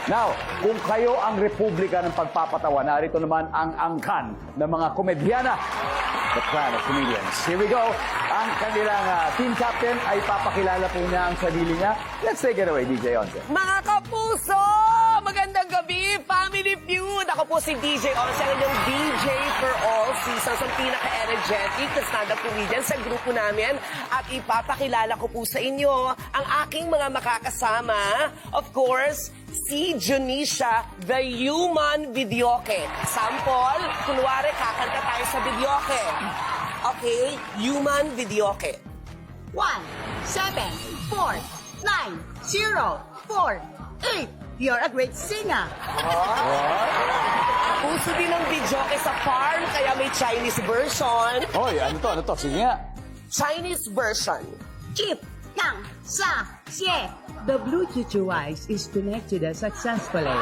Now, kung kayo ang republika ng pagpapatawa, narito naman ang angkan ng mga komedyana. The Clan of Comedians. Here we go. Ang kanilang team captain ay papakilala po niya ang sarili niya. Let's take it away, DJ Once. Mga kapuso! Magandang gabi, Family Feud! Ako po si DJ Once, ang inyong DJ for all seasons, ang pinaka-energetic na stand-up comedian sa grupo namin. At ipapakilala ko po sa inyo ang aking mga makakasama. Of course, si Junisha, the human videoke. Sample, kunwari kakanta tayo sa videoke. Okay, human videoke. 1, 7, 4, 9, 0, 4, 8. You're a great singer. Puso din ng videoke sa farm, kaya may Chinese version. Hoy, ano to? Sige nga. Chinese version. Chip, kang, sa, xie. The Bluetooth device is connected successfully.